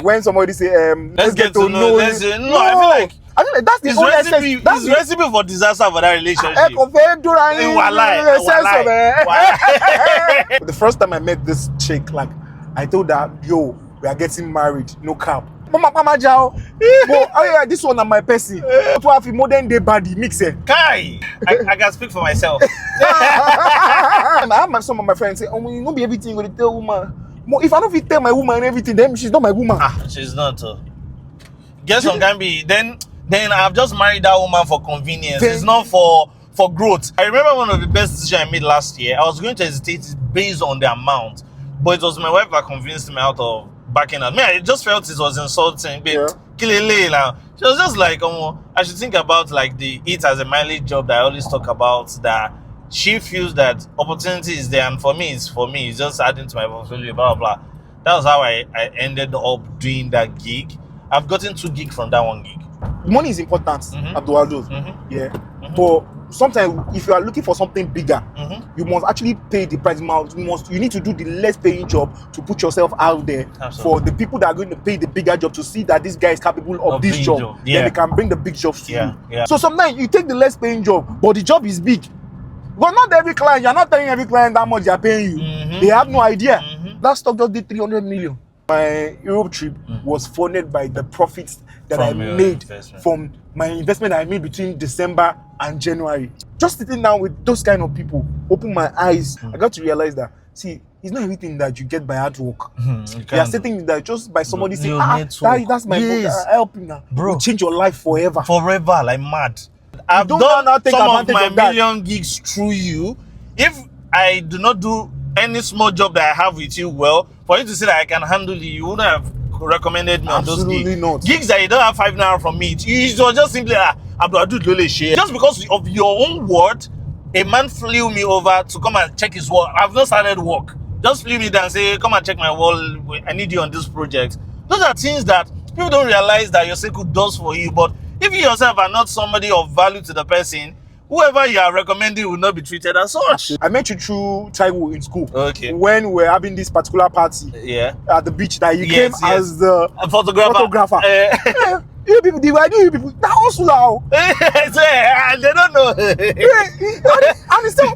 When somebody say, let's get to know. no, I feel like that's the only recipe. That's the recipe for disaster for that relationship. The first time I met this chick, like I told her, yo, we are getting married, no cap. Mama Jao, this one is my person. To have a modern day body mixer. Kai, I can speak for myself. I have some of my friends say, oh, you know, be everything you going to tell woman. If I don't tell my woman everything, then she's not my woman. She's not. Guess what can be then I've just married that woman for convenience. It's not for growth. I remember one of the best decisions I made last year. I was going to hesitate based on the amount, but it was my wife that convinced me out of backing out. I just felt it was insulting. She was just like, I should think about like the it as a mileage job that I always talk about, that she feels that opportunity is there, and for me it's just adding to my portfolio, blah blah blah. That was how I ended up doing that gig. I've gotten 2 gigs from that 1 gig. Money is important, Abdul. Yeah. But sometimes if you are looking for something bigger, you must actually pay the price. You need to do the less paying job to put yourself out there. Absolutely. For the people that are going to pay the bigger job to see that this guy is capable of this job. Then they can bring the big jobs to you. Yeah. So sometimes you take the less paying job, but the job is big. But not every client, you're not telling every client how much they're paying you. They have no idea. That stock just did 300 million. My Europe trip was funded by the profits that I made from my investment I made between December and January. Just sitting down with those kind of people opened my eyes. I got to realize that, see, it's not everything that you get by hard work. There are certain that just by somebody saying, that's my book, help you now. Bro, will change your life forever. Forever, like mad. I've done some of my million gigs through you. If I do not do any small job that I have with you, well, for you to say that I can handle it, you wouldn't have recommended me on those gigs. Absolutely not. Gigs that you don't have 5 naira from me. It was just simply just because of your own word, a man flew me over to come and check his wall. I've not started work. Just flew me down and say, come and check my wall. I need you on this project. Those are things that people don't realize that your circle does for you. But if you yourself are not somebody of value to the person, whoever you are recommending will not be treated as such. I met you through Taiwo in school. Okay. When we were having this particular party at the beach, that you came as the photographer. You people, you people, that also now. They don't know. And still,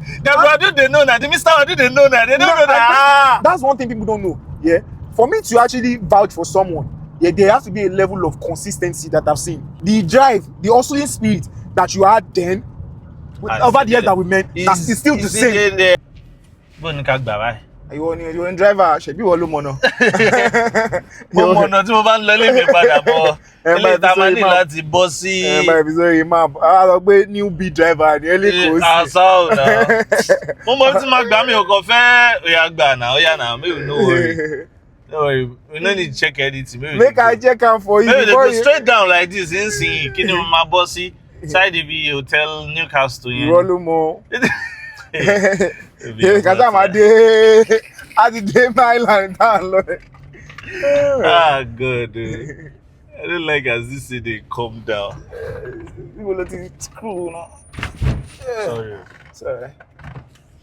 they know that. The Mr. They know that. They don't know that. That's one thing people don't know. Yeah. For me to actually vouch for someone, there has to be a level of consistency that I've seen. The drive, the hustling spirit that you had then, over the years that we met, it's still the same. You in driver, shebi wo lo mono. Mono tí mo bá ń lọ lé mi padà bọ̀. Ilé ta máa ní láti bọ́ sí. Sorry, map. I lọ gbé new B driver ní Eleko sí. Àṣà ò náà. Mo mọ tí máa gbà mí ò kàn fẹ́ oya gbà náà, oya náà, maybe no worry. No worry, we no need to check anything. Make I check am for you. Maybe they go straight down like this, insane. Kí ni mo máa bọ́ sí? Side ibi hotel Newcastle yẹn. Ìrọ́lú mọ́. Kàtà máa dé dé Island down lọ. God. I don't like as this thing they come down. People let it screw now. Sorry.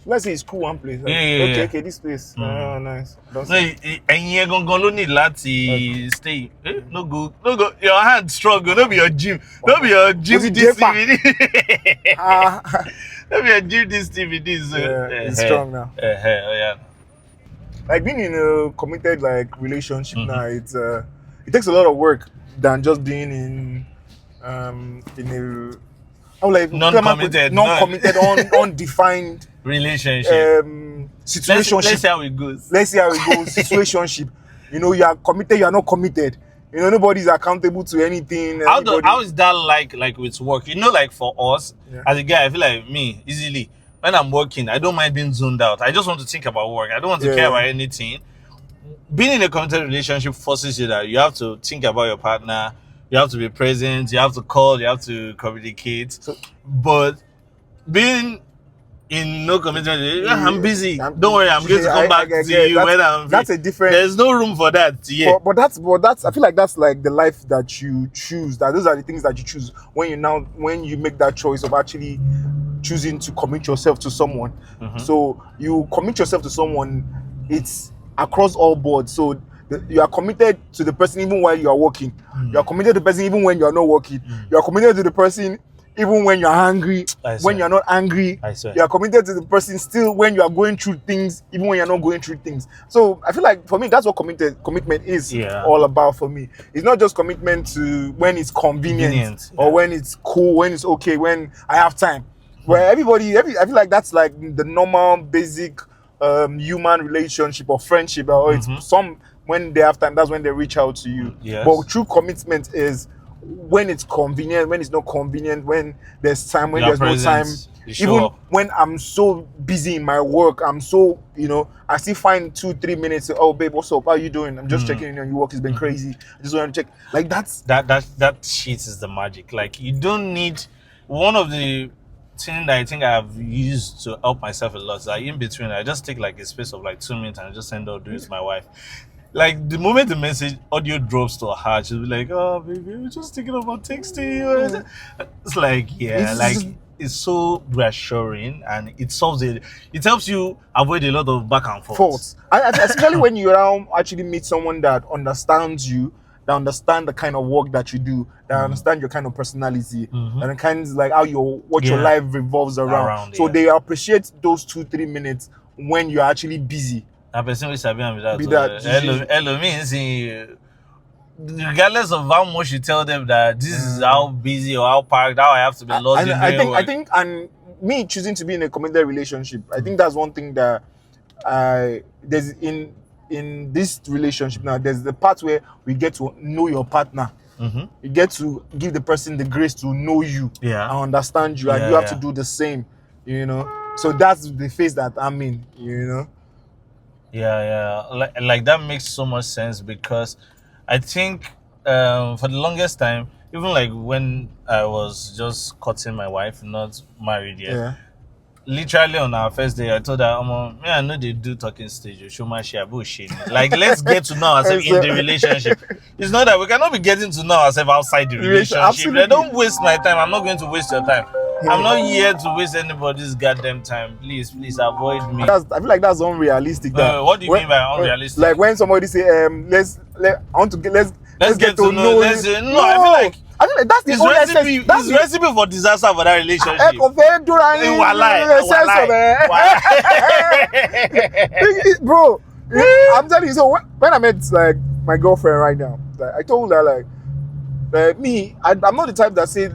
Let's say it's cool one place. Okay, this place. Oh, nice. Ẹ̀yin gangan ló ní láti stay. No go. Your hand strong. No be your gym. No be your gym this DVD. No be your gym this DVD. It's strong now. Like being in a committed relationship now, it takes a lot of work than just being in a non-committed, undefined relationship. Situationship. Let's see how it goes. Situationship. You are committed, you are not committed. Nobody's accountable to anything. How is that like with work? Like for us, as a guy, I feel like me, easily, when I'm working, I don't mind being zoned out. I just want to think about work. I don't want to care about anything. Being in a committed relationship forces you that you have to think about your partner, you have to be present, you have to call, you have to communicate. But being in no commitment, I'm busy. Don't worry, I'm going to come back to you when I'm free. That's a different. There's no room for that. Yeah. But that's. I feel like that's like the life that you choose. That those are the things that you choose when you make that choice of actually choosing to commit yourself to someone. So you commit yourself to someone. It's across all boards. So You are committed to the person even while you are working. You are committed to the person even when you are not working. You are committed to the person even when you are angry, when you are not angry. You are committed to the person still when you are going through things, even when you are not going through things. So I feel like for me, that's what commitment is all about for me. It's not just commitment to when it's convenient or when it's cool, when it's okay, when I have time. Where I feel like that's like the normal, basic human relationship or friendship, or it's some when they have time, that's when they reach out to you. But true commitment is when it's convenient, when it's not convenient, when there's time, when there's no time. Even when I'm so busy in my work, I'm so, I still find 2-3 minutes. Oh, babe, what's up? How you doing? I'm just checking in on your work. It's been crazy. I just want to check. Like that shit is the magic. Like you don't need one of the thing that I think I've used to help myself a lot is like in between I just take like a space of like 2 minutes and I just send out with my wife. Like the moment the message audio drops to her, she'll be like, "Oh baby, we're just thinking about texting you." It's like it's so reassuring and it solves it. It helps you avoid a lot of back and forth. Especially when you actually meet someone that understands you, that understand the kind of work that you do, that understand your kind of personality, and kind of like how your life revolves around. So they appreciate those 2-3 minutes when you're actually busy. A person will be that. Hello means regardless of how much you tell them that this is how busy or how packed, how I have to be lost in I think, and me choosing to be in a committed relationship, I think that's one thing that there's in this relationship now. There's the part where we get to know your partner. You get to give the person the grace to know you and understand you, and you have to do the same. So that's the phase that I'm in. Like that makes so much sense because I think for the longest time, even like when I was just courting my wife, not married yet, literally on our first day, I told her, I know they do talking stage, show my share bullshit. Like, let's get to know ourselves in the relationship. It's not that we cannot be getting to know ourselves outside the relationship. Like, don't waste my time. I'm not going to waste your time. I'm not here to waste anybody's goddamn time. Please avoid me. I feel like that's unrealistic. What do you mean by unrealistic? Like when somebody say, let's get to know. I feel like that's the only recipe. That's the recipe for disaster for that relationship. Bro, I'm telling you. So when I met like my girlfriend right now, like, I told her like I'm not the type that say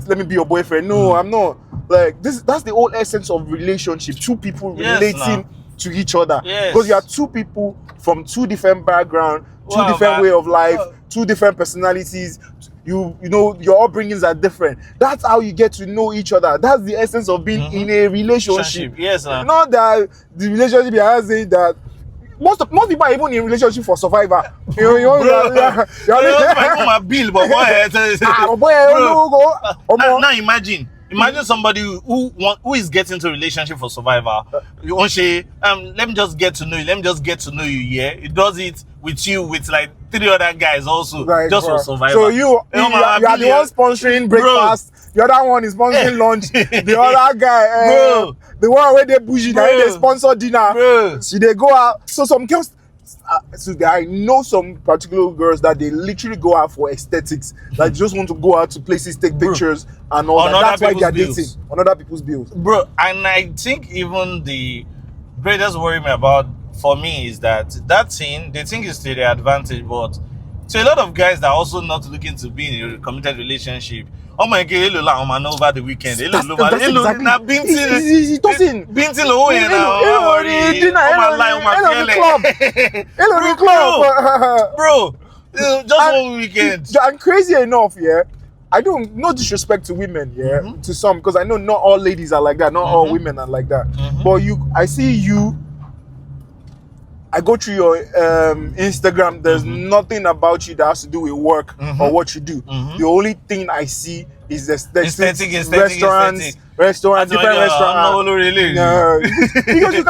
let me be your boyfriend. No, I'm not. Like that's the whole essence of relationship. Two people relating to each other. Because you are two people from two different backgrounds, two different way of life, two different personalities. Your upbringings are different. That's how you get to know each other. That's the essence of being in a relationship. Not that the relationship you are saying that most people are even in relationship for survival. Now imagine somebody who is getting into a relationship for survival. You want to say, let me just get to know you. Let me just get to know you. Yeah, it does it with you with like 3 other guys also, just for survival. So you are the one sponsoring breakfast. The other one is sponsoring lunch. The other guy, the one where they bougie, they sponsor dinner. So they go out. So some girls. I know some particular girls that they literally go out for aesthetics, that just want to go out to places, take pictures and all that. That's why they are dating on other people's bills. Bro, and I think even the greatest worry about for me is that thing, they think it's to their advantage, but to a lot of guys that are also not looking to be in a committed relationship. Oh my God, over the weekend. Bro, just one weekend. And crazy enough, I don't, no disrespect to women, to some, because I know not all ladies are like that, not all women are like that. But I see you. I go through your Instagram. There's nothing about you that has to do with work or what you do. The only thing I see is the aesthetic. Restaurants, different restaurants. No, because you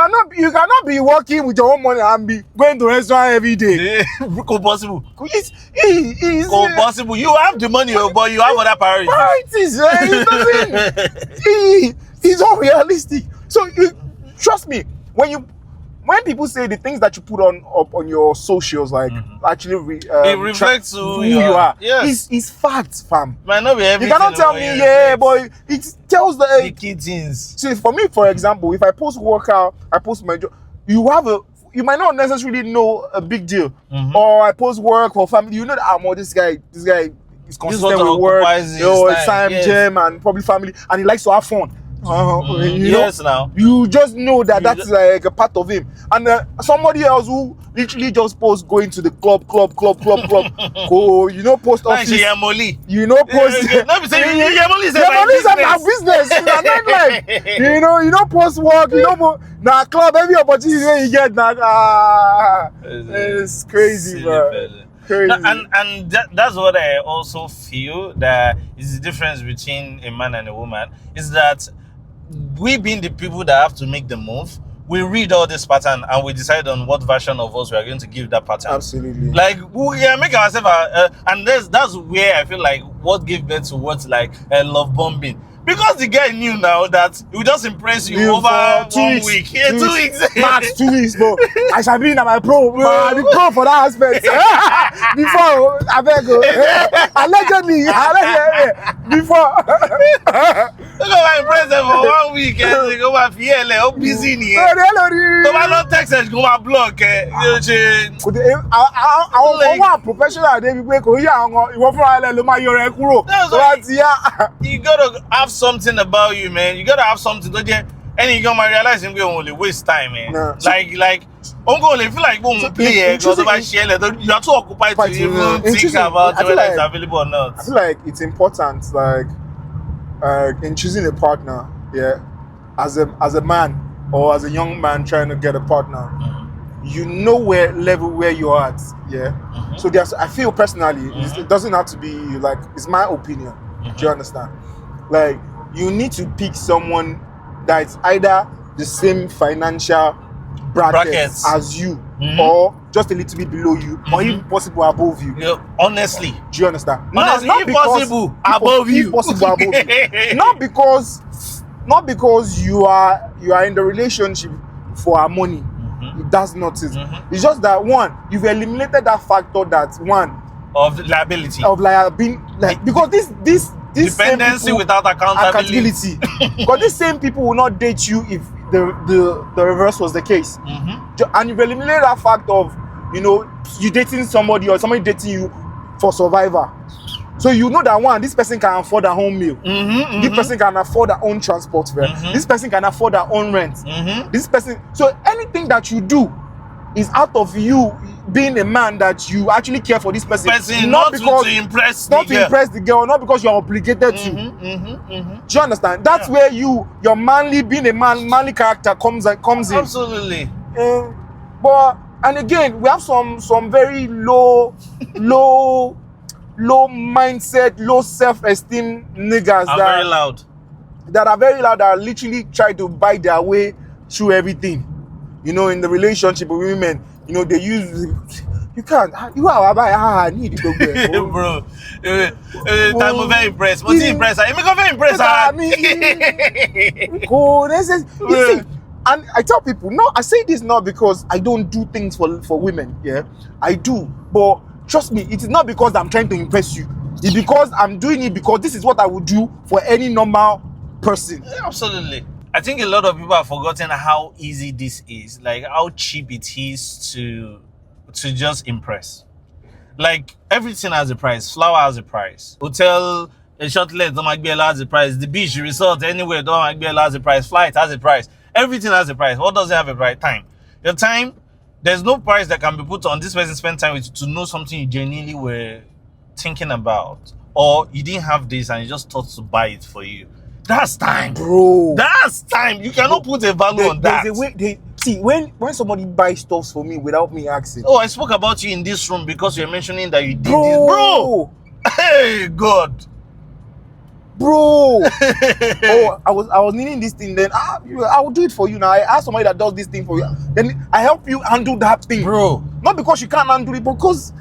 cannot be working with your own money and be going to restaurant every day. Possible. It's possible. You have the money, but you have other priorities. It's unrealistic. So trust me, when when people say the things that you put up on your socials, like actually it reflects who you are. Yes, it's facts, fam. Might not be everything. You cannot tell me, yeah, but it tells the key things. See, for me, for example, if I post workout, I post my job, you might not necessarily know a big deal. Or I post work for family, you know that this guy is consistent with work, time, gym, and probably family, and he likes to have fun. You just know that that's like a part of him. And somebody else who literally just posts going to the club, go, post office. You know, post. Business. Post work. Now club, every opportunity you get, it's crazy, bro. Crazy. And that's what I also feel that is the difference between a man and a woman, is that we being the people that have to make the move, we read all this pattern and we decide on what version of us we are going to give that pattern. Absolutely. Like make ourselves and that's where I feel like what gave birth to what's like love bombing. Because the guy knew now that he would just impress you over 1 week. Yeah, 2 weeks. Max 2 weeks, bro. I shall be in my pro. I'll be pro for that aspect. Before, I beg you. Allegedly. Before. Look at my impress them for 1 week. And they go back here. They're busy. So I don't text them. Go back block. Our professional. You gotta have something about you, man. You gotta have something to get, and you gonna realize you're only waste time, man. No. Like I'm gonna feel like going to play because you are too occupied to even think about whether it's available or not. I feel like it's important, like in choosing a partner, as a man or as a young man trying to get a partner, you know where you're at, So I feel personally, it doesn't have to be like, it's my opinion. Do you understand? Like, you need to pick someone that's either the same financial brackets as you, or just a little bit below you, or even possible above you. Yeah, honestly. Do you understand? Honestly, not possible above you. Not because you are in the relationship for our money. That's not it. It's just that you've eliminated that factor of liability. Because this dependency without accountability. Because these same people will not date you if the reverse was the case. And you've eliminated that fact of you dating somebody or somebody dating you for survivor. So you know that this person can afford their home meal. This person can afford their own transport fare. This person can afford their own rent. This person. So anything that you do is out of you being a man that you actually care for this person. Not because to impress the girl, not because you're obligated to. Do you understand? That's where your being a manly character comes in. Absolutely. And again, we have some very low mindset, low self-esteem niggas that are very loud. That are literally trying to buy their way through everything. In the relationship with women, they use you can't. You are I need to go, bro. I'm very impressed. What's impressed? I'm very impressed. You see, and I tell people, no, I say this not because I don't do things for women. Yeah, I do, but trust me, it is not because I'm trying to impress you. It's because I'm doing it because this is what I would do for any normal person. Absolutely. I think a lot of people have forgotten how easy this is, like how cheap it is to just impress. Like everything has a price. Flower has a price. Hotel, a short leg, don't might be has a price. The beach resort, anywhere, don't might be has a price. Flight has a price. Everything has a price. What doesn't have a price? Time. Your time, there's no price that can be put on this person spend time with you to know something you genuinely were thinking about, or you didn't have this and you just thought to buy it for you. That's time, bro. That's time. You cannot put a value on that. There's a way when somebody buys stuff for me without me asking. Oh, I spoke about you in this room because you're mentioning that you did this, bro. Hey, God, bro. Oh, I was needing this thing. Then I will do it for you. Now I ask somebody that does this thing for you. Then I help you handle that thing, bro. Not because you can't handle it, because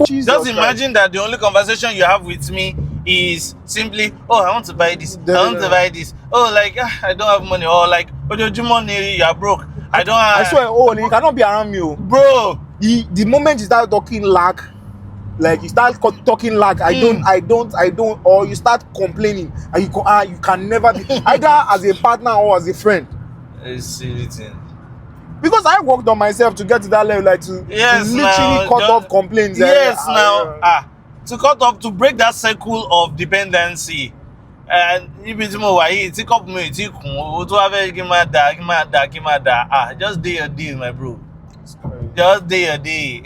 Jesus just imagine that the only conversation you have with me is simply, oh, I want to buy this. I want to buy this. Oh, like I don't have money. Or like, Ojoojúmọ́ ni you're broke. I don't. I swear, oh, you cannot be around me, oh. Bro. The moment you start talking lag, like you start talking lag, I don't, or you start complaining, and you can never be either as a partner or as a friend. It's silly thing. Because I worked on myself to get to that level, like to literally cut off complaints. Yes, to cut off, to break that circle of dependency. And if it's more why it's up me, just do your deal, my bro. Just do your deal.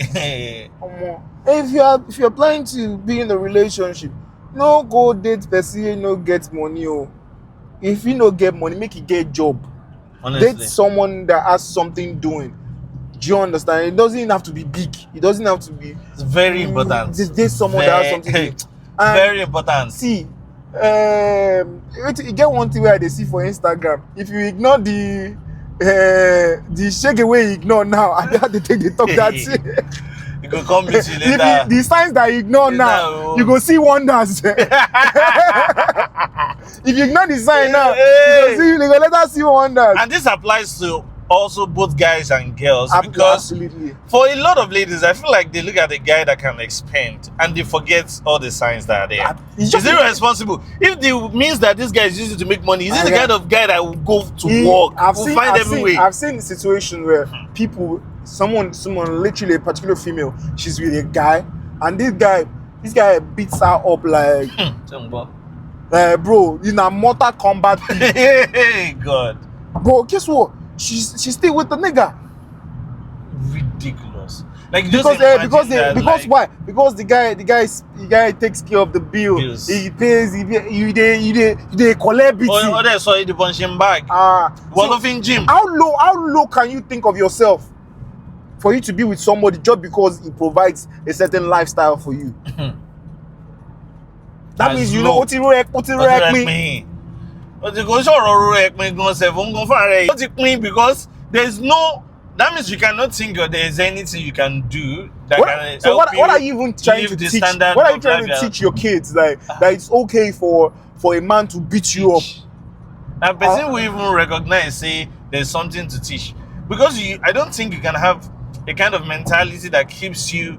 If you're planning to be in a relationship, no go date person, no get money. Oh. If you no get money, make it get job. Honestly. Date someone that has something doing. Do you understand? It doesn't have to be big. It doesn't have to be. It's very important. Just date someone that has something doing. Very important. See, you get one thing where they see for Instagram. If you ignore the shake away you ignore now, I have to take the talk that you go come meet you later. The signs that you ignore now, you go see wonders. If you ignore the sign now, you go later see wonders. And this applies to also both guys and girls, because absolutely. For a lot of ladies, I feel like they look at a guy that can expand and they forget all the signs that are there. Is it responsible? If it means that this guy is using it to make money, is it the kind of guy that will go to work, will find every way? I've seen the situation where someone literally a particular female, she's with a guy, and this guy beats her up like bro, in a Mortal Kombat. Hey God. Bro, guess what? She's still with the nigga. Ridiculous. Like because why? Because the guy takes care of the bills. He pays. They collect BT. Oh, that's why the punching bag. Gym. How low can you think of yourself for you to be with somebody just because he provides a certain lifestyle for you? That means you know what you wreck me. Because there's no. That means you cannot think there's anything you can do that can so help what are you even trying to teach? What are you trying to teach your kids? Like that it's okay for a man to beat you up. And person will even recognize, say there's something to teach. Because I don't think you can have a kind of mentality that keeps you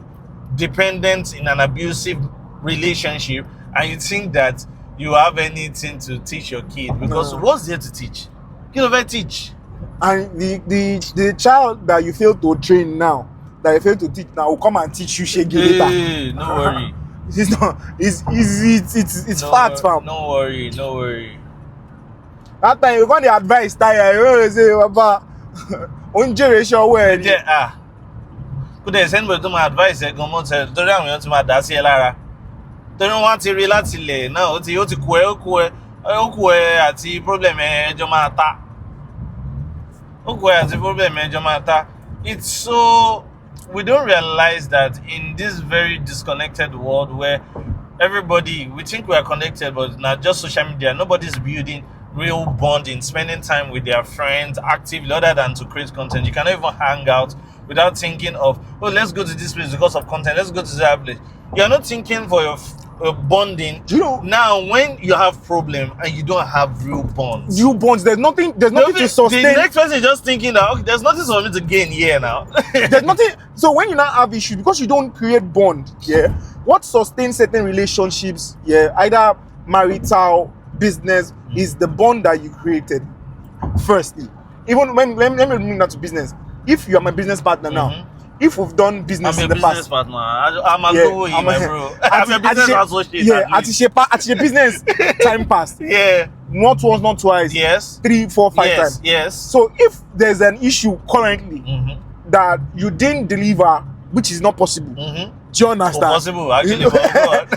dependent in an abusive relationship, and you think that you have anything to teach your kid, because what's there to teach? You never teach. And the child that you fail to train now, that you fail to teach now, will come and teach you shaggy later. No worry. It's not. It's fact, fam. No worry. That time you got the advice tire. You say about one generation where could they send me to my advice? Go on, tell them to my dad's Lara. Don't want to relate to le now. Ti o ti ku e ati problem ejo ma ta. O ku e ati problem ejo ma ta. It's so we don't realize that in this very disconnected world where we think we are connected, but not just social media. Nobody's building real bonding, spending time with their friends actively, other than to create content. You cannot even hang out without thinking of, oh, let's go to this place because of content. Let's go to that place. You're not thinking for your bonding. Now when you have problem and you don't have real bonds, there's nothing to sustain. The next person is just thinking that, okay, there's nothing for me to gain here now. There's nothing. So when you now have issue, because you don't create bond, what sustains certain relationships, either marital, business, is the bond that you created. Firstly, even when let me move that to business. If you are my business partner now, if we've done business in the past, partner. I'm a bro. I'm a business associate. At your business time passed. Not once, not twice. Yes. 3, 4, 5 times. Yes. So if there's an issue currently that you didn't deliver, which is not possible, do you understand? Possible, actually. Do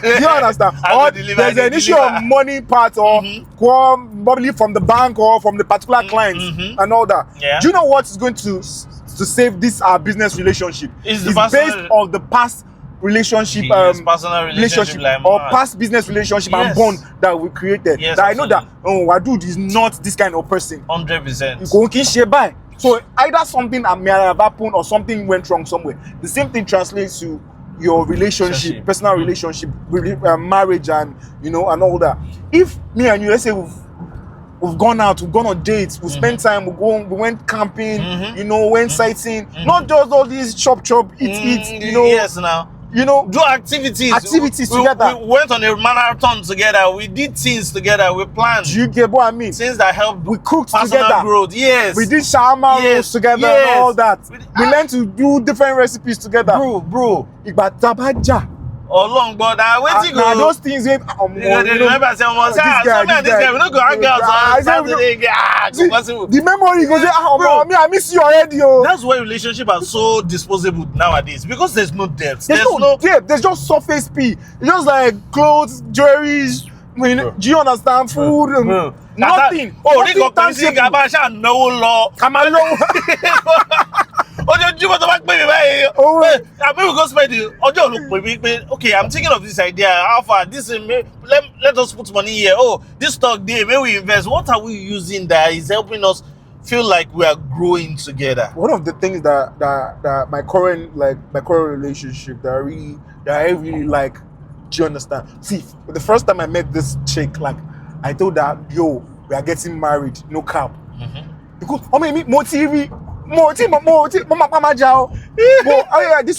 you understand? Or there's an issue of money part, or probably from the bank or from the particular clients and all that. Do you know what is going to save this business relationship? It's based on the past relationship, personal relationship or past business relationship and bond that we created. Yes, that I know that Wadud is not this kind of person. 100%. So either something may have happened or something went wrong somewhere. The same thing translates to your relationship, personal relationship, marriage, and and all that. If me and you, let's say We've gone out, we've gone on dates, we spent time, we went camping, you know, went sightseeing. Not just all these chop, eat, you know. Yes, now. You know, do activities together. We went on a marathon together. We did things together. We planned. Do you get what I mean? Things that help. We cooked personal together. Growth. Yes. We did shawarma rolls together and all that. We learned to do different recipes together. Bro. Igba tabaja. Long, but waiting go. Those things. Remember, I said, this guy, we don't go hang out on Saturday. The memory goes, I miss you already. That's why relationships are so disposable nowadays, because there's no depth. There's no depth. There's just surface P. It's just like clothes, jewelry. Do you understand? Food. Nothing. Nothing tangible. Okay, I'm thinking of this idea. How far this let us put money here. Oh, this stock there, maybe we invest. What are we using that is helping us feel like we are growing together? One of the things that my current relationship that I really like. Do you understand? See, the first time I met this chick, like I told her, yo, we are getting married, no cap. Because this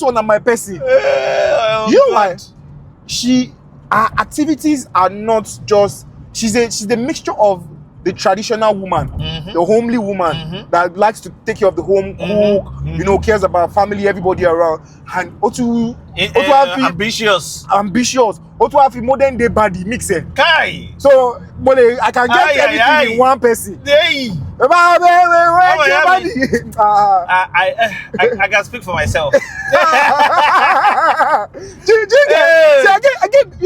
one is my person. You know why? Her activities are not just. She's the mixture of the traditional woman, the homely woman that likes to take care of the home, cook, you know, cares about family, everybody around, and ambitious. Also have a modern day body mixer. Kai. So, I can get everything in one person. I can speak for myself. You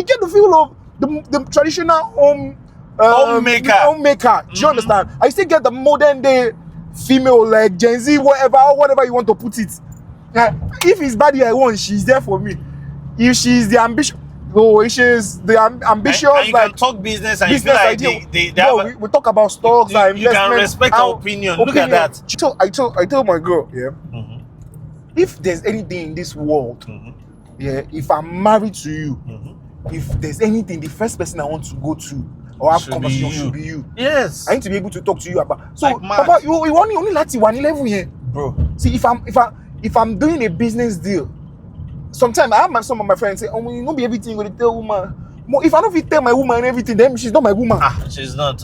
get the feel of the traditional homemaker. Do you understand? I still get the modern day female, like Gen Z, whatever you want to put it. If it's body I want, she's there for me. If she's the ambitious, ambitious, and you can talk business and business you feel like we talk about stocks and investment. You can respect her opinion. Look at that. I told my girl, if there's anything in this world, if I'm married to you, if there's anything, the first person I want to go to or have conversation should be you. Yes. I need to be able to talk to you about. So, like Papa, you only like 111 here, bro. See, if I'm doing a business deal, sometimes I have some of my friends say, "Oh, you know, be everything you're gonna tell woman." If I don't tell my woman everything, then she's not my woman. She's not.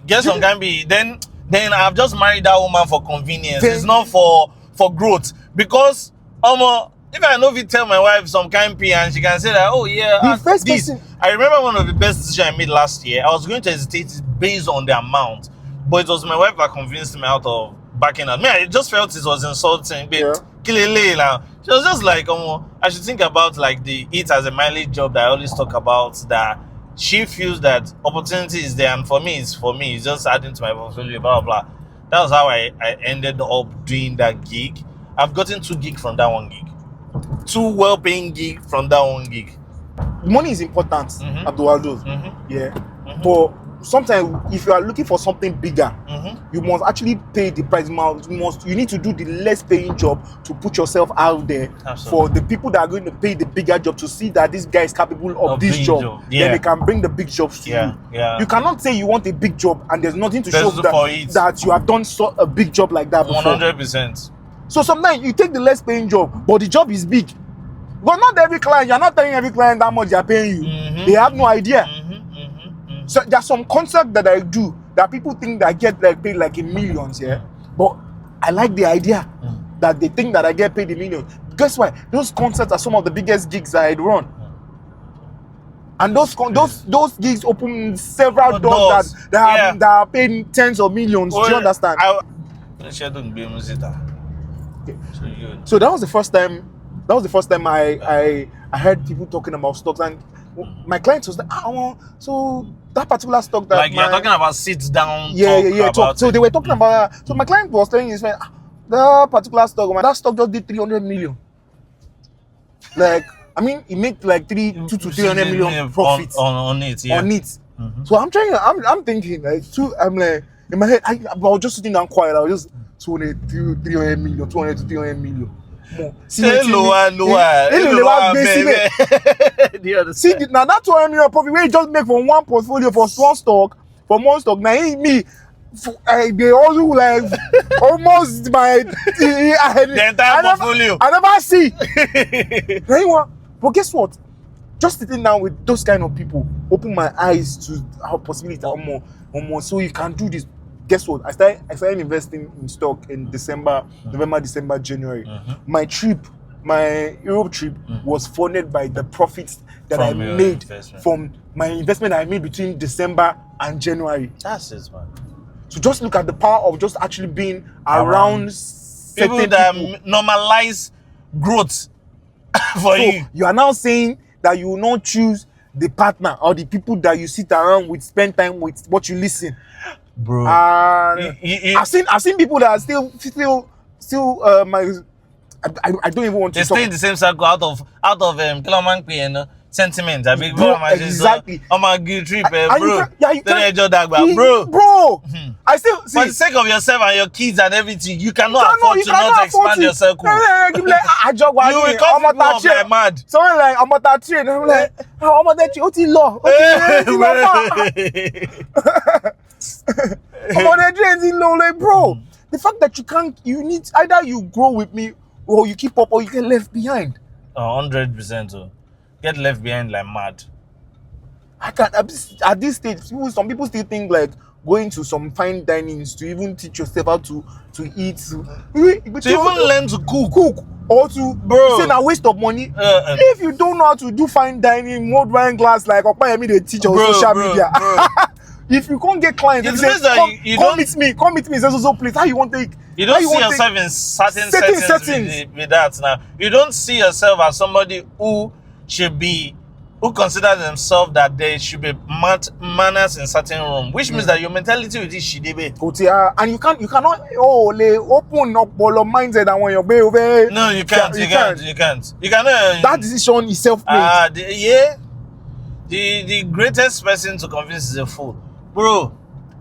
Guess what can be then I've just married that woman for convenience. It's not for growth, because if I know if you tell my wife some kind P and she can say that, oh yeah, the first person. I remember one of the best decisions I made last year. I was going to hesitate based on the amount, but it was my wife that convinced me out of backing out. I just felt it was insulting. She was just like, I should think about like the it as a mileage job that I always talk about, that she feels that opportunity is there, and for me it's just adding to my portfolio, blah blah blah. That was how I ended up doing that gig. I've gotten 2 gigs from that 1 gig. 2 well-paying gigs from that 1 gig. Money is important, Abdul. But sometimes if you are looking for something bigger, you must actually pay the price. You need to do the less paying job to put yourself out there. Absolutely. For the people that are going to pay the bigger job to see that this guy is capable of this job. Then they can bring the big jobs to you. You cannot say you want a big job and there's nothing to show that you have done a big job like that before. 100%. So sometimes you take the less paying job, but the job is big. But not every client, you're not telling every client how much they're paying you. They have no idea. So there's some concept that I do that people think that I get like paid like in millions, but I like the idea that they think that I get paid in millions. Guess why? Those concerts are some of the biggest gigs that I'd run. And those gigs open several doors that are paying tens of millions. Do you understand? So that was the first time. I heard people talking about stocks, and my client was like, so that particular stock that like you're talking about sit down. Talk. So they were talking about. So my client was telling his friend, that particular stock, that stock just did 300 million. Like, I mean, it made like 2 to 300 million profits on it. On it. So I'm thinking like, I'm like in my head, I was just sitting down quiet. I was just 200 to 300 million. See, lower. See, now that 200 million profit, where you just make from one portfolio for one stock for months talk. Now me, they also like almost my the entire portfolio. I never see. Anyone, but guess what? Just sitting down with those kind of people open my eyes to how possibility or more. So you can do this. Guess what? I started investing in stock in November, December, January. My Europe trip was funded by the profits that I made from my investment I made between December and January. That's it, man. So just look at the power of just actually being around people that normalize growth for you. You are now saying that you will not choose the partner or the people that you sit around with, spend time with, what you listen. Bro, I've seen people that are still I don't even want to they talk. stay in the same circle out of sentiment. I mean, Bro, exactly. I'm a good trip, bro. You can, bro. I still see. For the sake of yourself and your kids and everything, you cannot afford to not expand your circle. You will cut people off like mad. Someone like I'm at that train. I'm like, I'm at that train. Oti law. I'm on the train in low, like, bro. The fact that you need either you grow with me or you keep up or you get left behind. 100%. Get left behind like mad. I can't at this stage. Some people still think like going to some fine dinings to even teach yourself how to eat, to even learn to cook or to say na waste of money. If you don't know how to do fine dining, world wine glass like Opayemi they teach on social media. If you can't get clients, it means that come meet me. So please, how you want to take? You don't see yourself in certain settings with that now. You don't see yourself as somebody who considers themselves that there should be manners in certain room, which means that your mentality with this shidebe. And you cannot open up your mindset and when you're over. No, you can't. You cannot. That decision is self-made. The greatest person to convince is a fool, bro.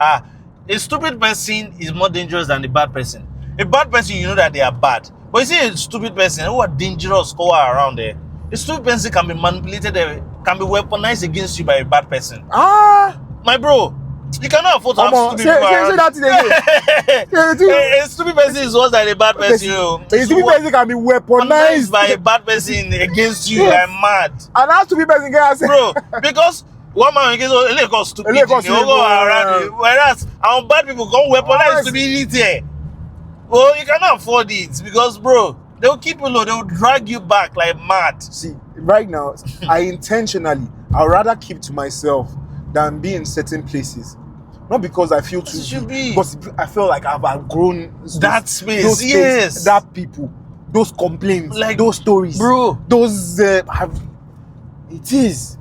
A stupid person is more dangerous than a bad person. A bad person, you know that they are bad, but you see a stupid person who are dangerous who are around there. A stupid person can be manipulated, can be weaponized against you by a bad person. My bro, you cannot afford to have stupid people around. Say that a stupid person is worse than a bad person. A stupid person can be weaponized by a bad person against you. Like mad. And that stupid person can say, bro, because one man gets a stupid around you, whereas our bad people come weaponize stupidity. Well, you cannot afford it because, bro, they will keep you low. They will drag you back like mad. See, right now, I'd rather keep to myself than be in certain places. Not because I feel too big, but I feel like I've outgrown that space. Yes, that people, those complaints, like those stories, bro. Those it is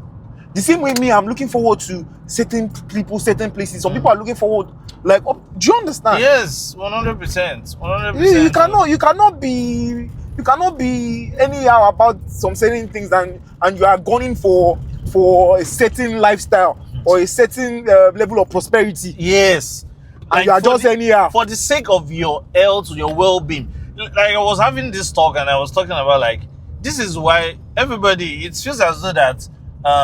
the same way. I'm looking forward to certain people, certain places. Some people are looking forward. Like, do you understand? Yes, 100%. 100%. You cannot be anyhow about some certain things and you are going for a certain lifestyle or a certain level of prosperity. Yes, and you are just anyhow for the sake of your health, your well-being. Like I was having this talk and I was talking about like this is why everybody. It feels as though that.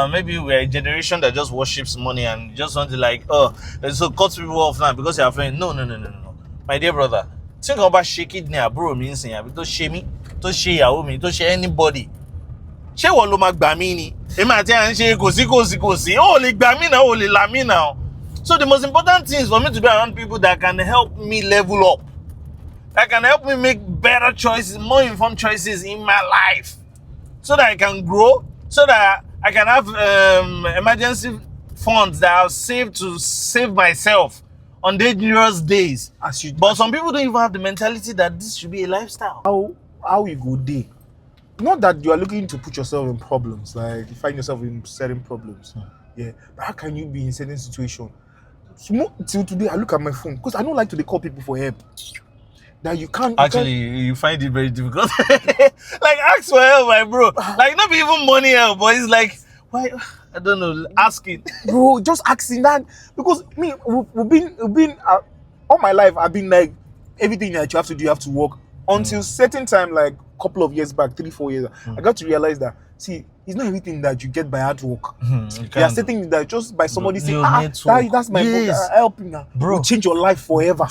Maybe we're a generation that just worships money and just want to so cut people off now because you're friend. No. My dear brother, think about shake it now, bro. Means to shame me, to share me, to share anybody. Share what lo magbamini. Now. So the most important thing is for me to be around people that can help me level up, that can help me make better choices, more informed choices in my life, so that I can grow, so that I can have emergency funds that I've saved to save myself on dangerous days. But some people don't even have the mentality that this should be a lifestyle. How you go day? Not that you are looking to put yourself in problems, like you find yourself in certain problems. Yeah, but how can you be in certain situation? Till today, I look at my phone because I don't like to call people for help. That you can't. You find it very difficult. Like ask for help, my bro. Like not even money help, but it's like why? I don't know. Asking, bro. Just asking that because we've been all my life. I've been like everything that you have to do, you have to work until certain time. Like couple of years back, 3-4 years, I got to realize that see, it's not everything that you get by hard work. There are certain things that just by somebody saying, that's my book, helping now, bro, will change your life forever,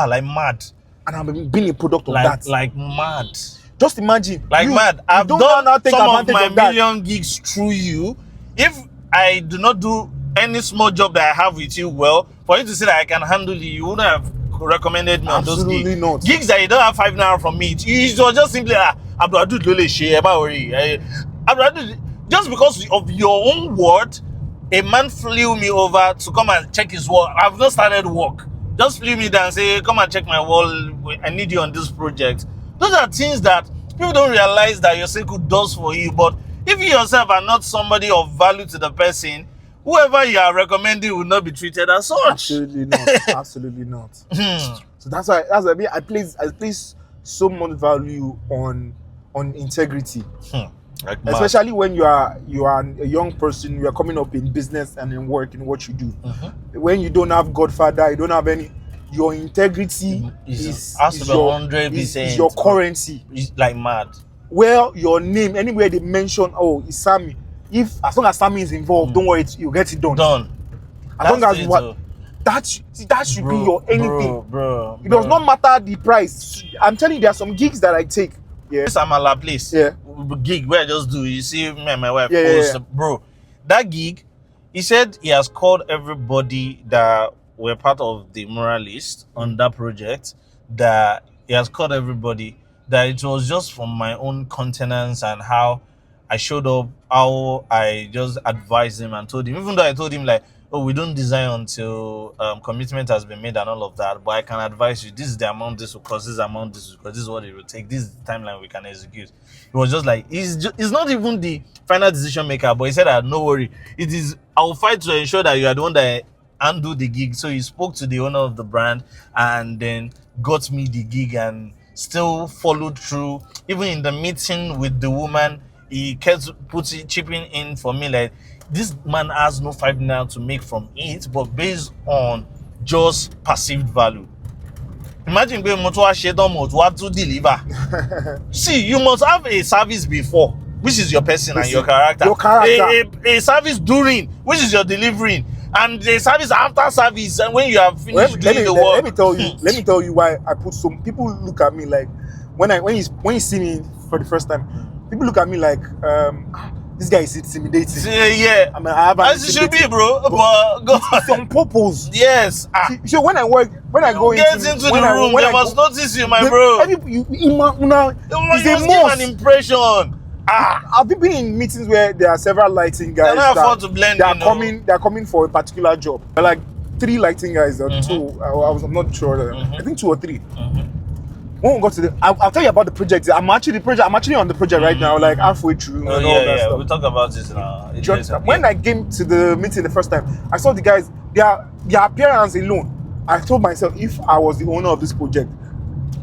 like mad. And I'm being a product of that, like mad. Just imagine, like mad. I've done some of my million gigs through you. If I do not do any small job that I have with you, well, for you to say that I can handle it, you wouldn't have recommended me on those gigs. Absolutely not. Gigs that you don't have 5 naira from me. It was just simply just because of your own word, a man flew me over to come and check his work. I've not started work. Just flew me down and say, come and check my wall. I need you on this project. Those are things that people don't realize that your circle does for you. But if you yourself are not somebody of value to the person, whoever you are recommending will not be treated as such. Absolutely not. Absolutely not. So that's why I place so much value on integrity. Like especially when you are a young person, you are coming up in business and in work, in what you do. When you don't have Godfather, you don't have any, your integrity is your currency. It's like mad. Well, your name, anywhere they mention, oh, it's Sammy. If as long as Sammy is involved, don't worry, you get it done. As long as what that should be your anything. Bro. It does not matter the price. I'm telling you, there are some gigs that I take. Yeah. This Amala place. Yeah. Gig where I just do. You see me and my wife post. Bro. That gig, he said he has called everybody that were part of the Moralist on that project. That he has called everybody. That it was just from my own countenance and how I showed up, how I just advised him and told him, even though I told him like, oh, we don't design until commitment has been made and all of that, but I can advise you, this is the amount this will cost, this is the amount this will cost, this is what it will take, this is the timeline we can execute. It was just like, he's not even the final decision maker, but he said that no worry, it is, I will fight to ensure that you are the one that undo the gig. So he spoke to the owner of the brand and then got me the gig and still followed through. Even in the meeting with the woman, he kept chipping in for me like, this man has no 5 naira to make from it, but based on just perceived value. Imagine being what to deliver. See, you must have a service before, which is your person and your character. A service during, which is your delivering, and the service after service, and when you have finished doing the work. Let me tell you why I put some people look at me like when you see me for the first time, people look at me like this guy is intimidating. Yeah. I mean, I have as it should be, bro. But go on. Some purpose. Yes. So when I go into the room, they must notice you, my bro. It's an impression. I've been in meetings where there are several lighting guys that are coming for a particular job. There are like 3 lighting guys or 2. I'm not sure. I think 2 or 3. When we got to I'll tell you about the project. I'm actually on the project right now, like halfway through and all that stuff. We'll talk about this now. When I came to the meeting the first time, I saw the guys, their appearance alone. I told myself, if I was the owner of this project,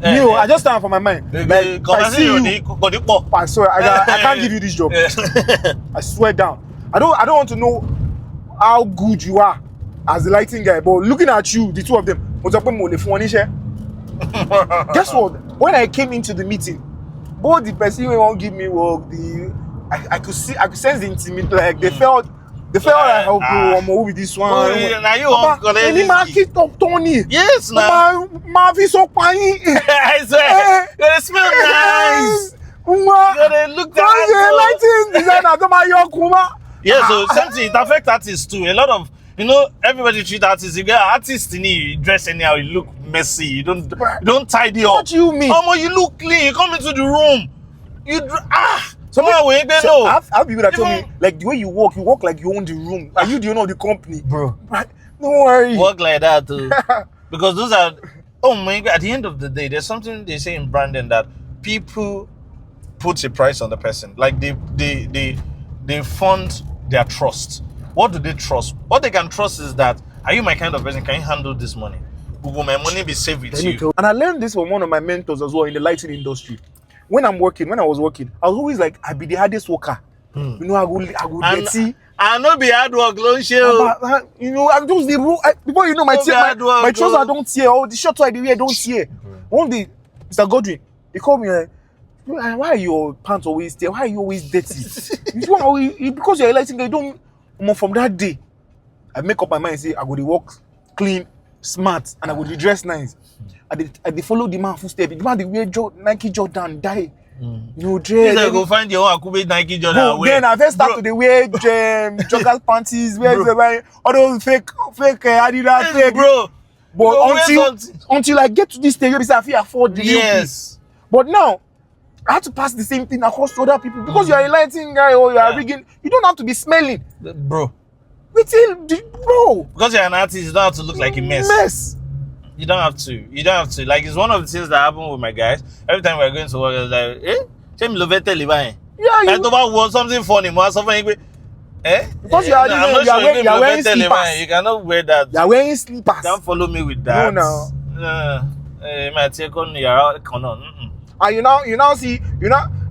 I just stand for my mind. Like, I see you, I swear, I can't give you this job. I swear down. I don't want to know how good you are as the lighting guy, but looking at you, the two of them, guess what? When I came into the meeting, both the person who won't give me work, I could sense the intimate, like they felt like, oh, I'm over with this one. Now you want Tony. Yes, now. I swear. They smell nice. They look nice. Yeah, so something it affects artists too. A lot of everybody treat artists. If you're an artist, you dress anyhow, you look messy. You don't tidy up. What do you mean? You look clean. You come into the room. I have people that tell me like the way you walk like you own the room. Are you the owner of the company, bro? Don't worry. Walk like that too, because those are. Oh my God! At the end of the day, there's something they say in branding that people put a price on the person. Like they fund their trust. What do they trust? What they can trust is that, are you my kind of person? Can you handle this money? Will my money be safe with you? And I learned this from one of my mentors as well in the lighting industry. When I was working, I was always like, I be the hardest worker. I go dirty. I know be hard work, don't you? I just before my trousers don't tear, all the shorts I wear don't tear. One day, Mr. Godwin, he called me like, Why are your pants always there? Why are you always dirty? Because you're a lighting guy, don't from that day. I make up my mind and say I go to work clean, smart, and I go to dress nice. I follow the man footstep. The man they wear Nike Jordan die. You dress. You go find your own Akube Nike Jordan. Then I first start to the wear joggers panties, wear all those fake Adidas fake. Bro. But until I get to this stage, I feel afford the yes. But now I have to pass the same thing across to other people because you are a lighting guy or you are rigging. You don't have to be smelling, bro. Bro. Because you're an artist, you don't have to look like a mess. You don't have to. Like, it's one of the things that happen with my guys. Every time we're going to work, it's like, yeah, you want something funny, because you are wearing slippers. You cannot wear that. You are wearing slippers. Don't follow me with that. No. And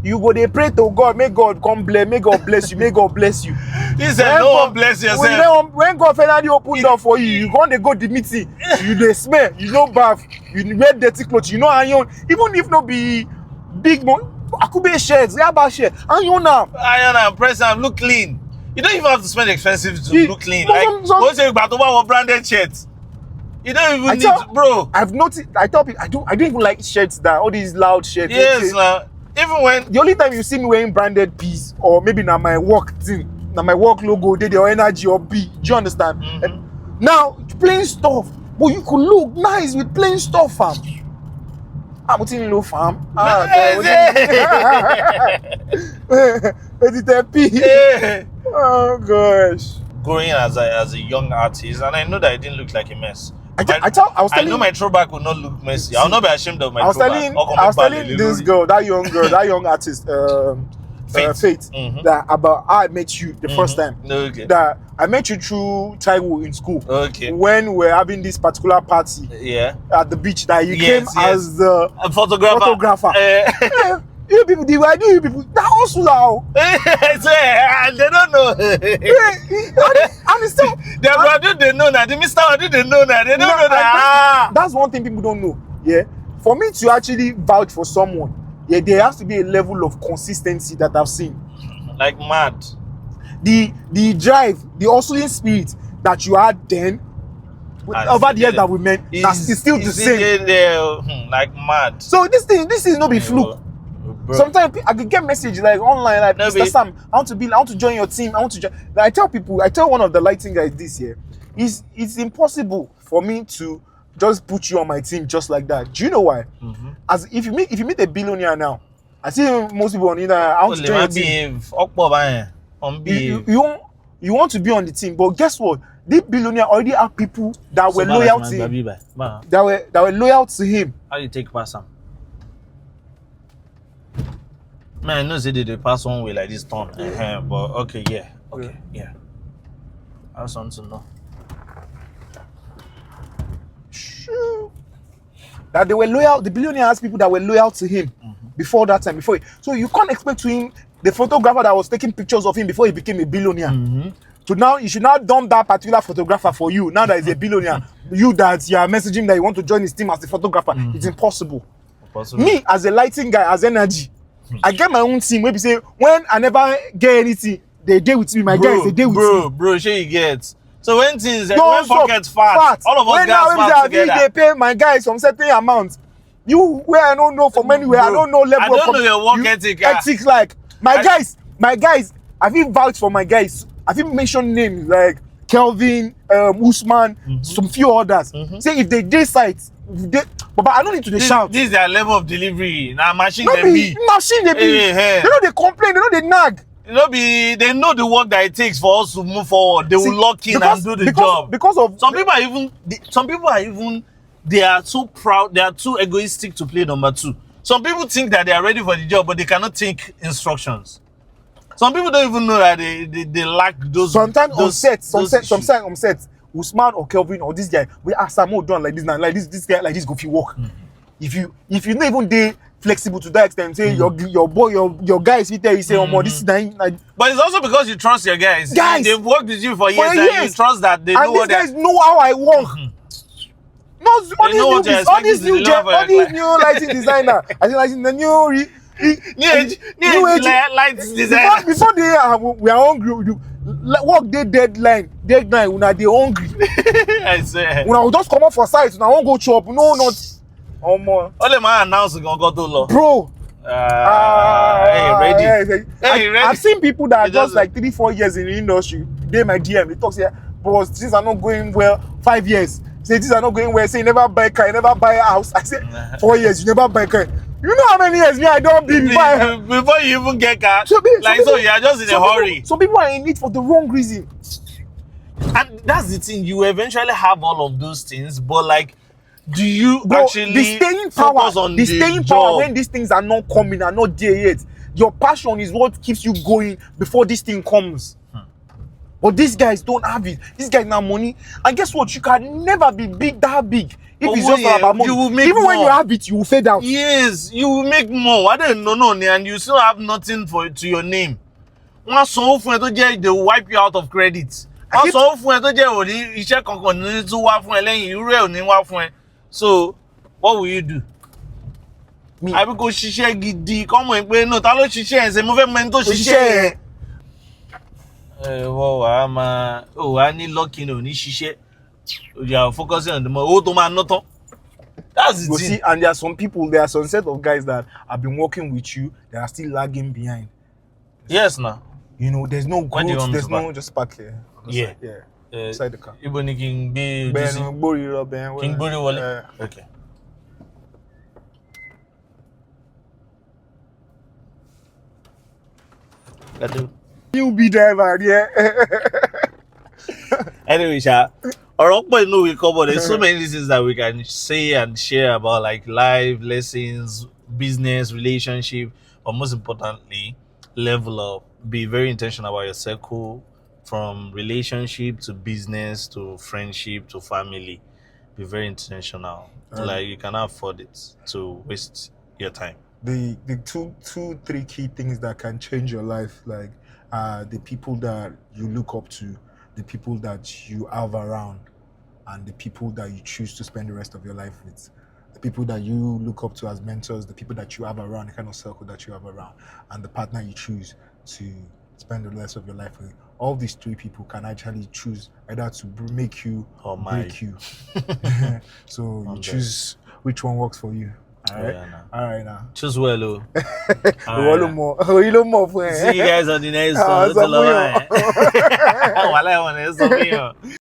you go they pray to God, may God come bless, may God bless you, may God bless you. He said, no one bless yourself. When God finally open door for you, you go the meeting, you they smell, you know bath, you wear dirty clothes, you know iron, even if no be big Akube shirts, Yaba shirt, iron now, press and look clean. You don't even have to spend expensive to look clean. No, like, once you buy one branded shirts, you don't even need, bro. I've noticed. I tell people I don't even like shirts that all these loud shirts. Yes, man. Even when the only time you see me wearing branded piece or maybe now my work thing, now my work logo, they your energy or B. Do you understand? Now plain stuff, but you could look nice with plain stuff, fam. I'm putting low, fam. Oh gosh. Growing as a young artist, and I know that it didn't look like a mess. I know my throwback will not look messy. I'll not be ashamed of my throwback. I was telling this girl, that young artist, Faith, that about how I met you the first time. Okay. That I met you through Taiwo in school. Okay. When we're having this particular party. Yeah. At the beach, that you came as the photographer. You people, you people, that also now. They don't know. And it's still the brother they know that. The Mr. They know that. They don't know that. That's one thing people don't know. Yeah. For me to actually vouch for someone, yeah, there has to be a level of consistency that I've seen. Like mad. The drive, the hustling spirit that you had then, over the years that we met, it's still the same. Like mad. So this is not be fluke. Bro. Sometimes I could get message like online, like Mr. Sam, I want to join your team. I tell one of the lighting guys this year, it's impossible for me to just put you on my team just like that. Do you know why? As if you meet a billionaire now, I see most people on either I want to join your team. You want to be on the team, but guess what? This billionaire already have people that were loyal to him. That were loyal to him. How do you take pass him? Man, I know they pass one way like this turn. But okay, yeah. I have something to know. That they were loyal, the billionaire has people that were loyal to him before that time, so you can't expect to him, the photographer that was taking pictures of him before he became a billionaire. So now you should not dump that particular photographer for you. Now that he's a billionaire, you that you are messaging that you want to join his team as the photographer, it's impossible. Me as a lighting guy, as energy, I get my own team. Maybe say when I never get anything, they deal with me. My guys, they deal with me. Bro, sure you get. So when things, when pockets fat, all of us guys fat together. They pay my guys some certain amount. You where I don't know from anywhere, I don't know level. I don't know your work ethic. Like my guys. I feel vouch for my guys. I feel mention names like Kelvin, Usman, some few others. Say if they decide. But I don't need to shout. This is their level of delivery. Now machine they be. They know they complain. They know they nag. They know the work that it takes for us to move forward. They will lock in and do the job. Because of some people are even they are so proud. They are too egoistic to play number two. Some people think that they are ready for the job, but they cannot take instructions. Some people don't even know that they lack those. Sometimes on set. Usman or Kelvin or this guy, we ask Samo done like this now, like this guy like this go fit work. If you not even they flexible to that extent, say your guys fit tell you say this is like. But it's also because you trust your guys. They've worked with you for years. And you trust that they know what they. And these guys know how I work. All these new lighting designer. I think like the new Before we are hungry, work day deadline, una dey hungry. I say. Una will just come up for site, una won't go chop. No, not. Omo. Only man announce going go to law. Bro. Hey, ready? Hey, ready? I've seen people that are It just doesn't- like 3-4 years in the industry. They my DM. They talk say, bros, things are not going well. 5 years. Say things are not going well. Say you never buy a car, you never buy a house. I say 4 years, you never buy a car. You know how many years me I don't be Before you even get car, so you are just in a hurry. Some people are in it for the wrong reason. And that's the thing, you eventually have all of those things, but like, do you Bro, actually the staying focus power, on the staying job? power when these things are not coming, are not there yet. Your passion is what keeps you going before this thing comes. But these guys don't have it. These guys now money, and guess what? You can never be big that big if it's just about money. You will make Even more. when you have it, you will fade out. Yes, you will make more. I don't know, and you still have nothing to your name. One song for they will wipe you out of credit. One song for so what will you do? Me. I will go ṣiṣẹ́ gidi. Come on, no, ta ló ṣiṣẹ́ ẹ̀ ṣe mo fẹ́ mọ ẹni tó ṣiṣẹ́ ẹ̀. I need lucky no ní ṣiṣẹ́. You are focusing on the money. Owó tó máa ná tán. That's the You thing. see, and there are some people, there are some set of guys that have been working with you that are still lagging behind. Yes, now. You know, there's no When do you growth, want there's to park? no just park here. Yeah. Inside the car. Ibo ni kí n gbé ojú sí? Ben, gbórí lọ, Ben. Kí n gbórí wọlé? Okay. You be driver, yeah. Anyway, ọ̀rọ̀ pọ̀ inú we cover. There's so many things that we can say and share about, like life lessons, business, relationship, but most importantly, level up. Be very intentional about your circle, from relationship to business to friendship to family. Be very intentional. Like you cannot afford it to waste your time. The two, 3 key things that can change your life, like the people that you look up to, the people that you have around, and the people that you choose to spend the rest of your life with. The people that you look up to as mentors, the people that you have around, the kind of circle that you have around, and the partner you choose to spend the rest of your life with. All these 3 people can actually choose either to make you or break you. So you choose which one works for you. All right, all right now. Choose well, oh. See you guys on the next one.